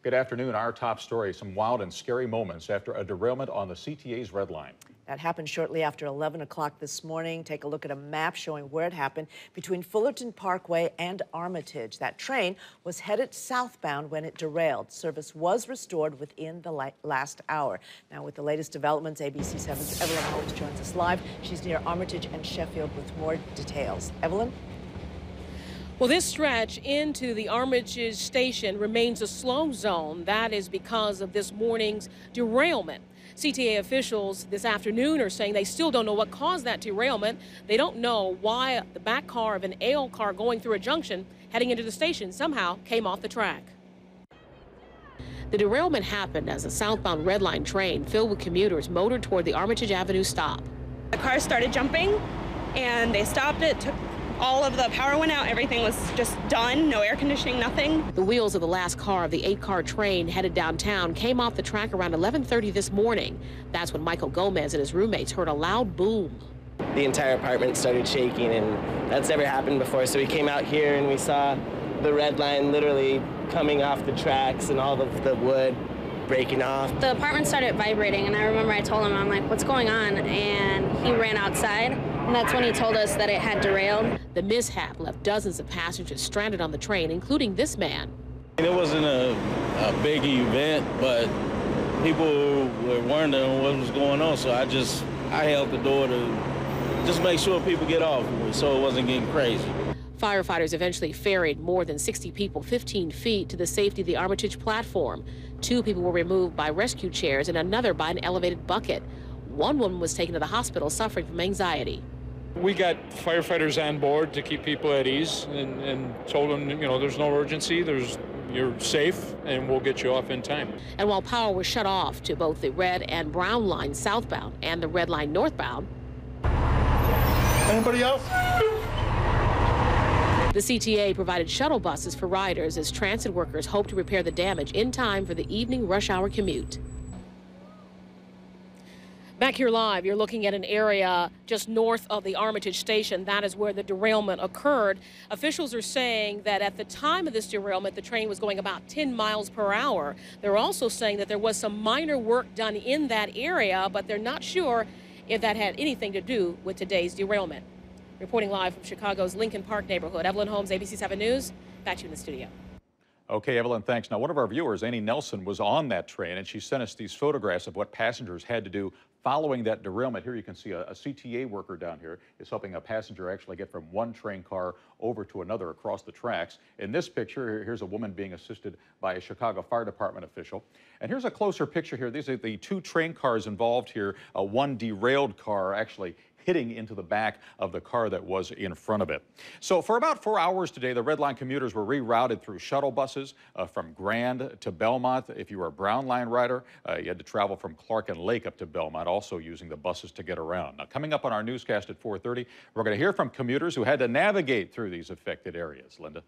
Good afternoon. Our top story, some wild and scary moments after a derailment on the CTA's Red Line. That happened shortly after 11 o'clock this morning. Take a look at a map showing where it happened between Fullerton Parkway and Armitage. That train was headed southbound when it derailed. Service was restored within the last hour. Now, with the latest developments, ABC 7's Evelyn Holmes joins us live. She's near Armitage and Sheffield with more details. Evelyn? Well, this stretch into the Armitage station remains a slow zone. That is because of this morning's derailment. CTA officials this afternoon are saying they still don't know what caused that derailment. They don't know why the back car of an AL car going through a junction heading into the station somehow came off the track. The derailment happened as a southbound Red Line train filled with commuters motored toward the Armitage Avenue stop. The car started jumping and they stopped it, all of the power went out, everything was just done, no air conditioning, nothing. The wheels of the last car of the 8-car train headed downtown came off the track around 11:30 this morning. That's when Michael Gomez and his roommates heard a loud boom. The entire apartment started shaking, and that's never happened before. So we came out here and we saw the Red Line literally coming off the tracks and all of the wood breaking off. The apartment started vibrating, and I remember I told him, I'm like, what's going on? And he ran outside, and that's when he told us that it had derailed. The mishap left dozens of passengers stranded on the train, including this man. It wasn't a big event, but people were wondering what was going on, so I held the door to just make sure people get off so it wasn't getting crazy. Firefighters eventually ferried more than 60 people 15 feet to the safety of the Armitage platform. 2 people were removed by rescue chairs and another by an elevated bucket. One woman was taken to the hospital suffering from anxiety. We got firefighters on board to keep people at ease and told them, you know, there's no urgency, you're safe, and we'll get you off in time. And while power was shut off to both the Red and Brown Line southbound and the Red Line northbound, anybody else? The CTA provided shuttle buses for riders as transit workers hope to repair the damage in time for the evening rush hour commute. Back here live, you're looking at an area just north of the Armitage station. That is where the derailment occurred. Officials are saying that at the time of this derailment, the train was going about 10 miles per hour. They're also saying that there was some minor work done in that area, but they're not sure if that had anything to do with today's derailment. Reporting live from Chicago's Lincoln Park neighborhood, Evelyn Holmes, ABC 7 News. Back to you in the studio. Okay, Evelyn, thanks. Now, one of our viewers, Annie Nelson, was on that train, and she sent us these photographs of what passengers had to do following that derailment. Here you can see a CTA worker down here is helping a passenger actually get from one train car over to another across the tracks. In this picture, here's a woman being assisted by a Chicago Fire Department official. And here's a closer picture here. These are the 2 train cars involved here. One derailed car actually hitting into the back of the car that was in front of it. So for about 4 hours today, the Red Line commuters were rerouted through shuttle buses from Grand to Belmont. If you were a Brown Line rider, you had to travel from Clark and Lake up to Belmont, also using the buses to get around. Now, coming up on our newscast at 4:30, we're going to hear from commuters who had to navigate through these affected areas. Linda.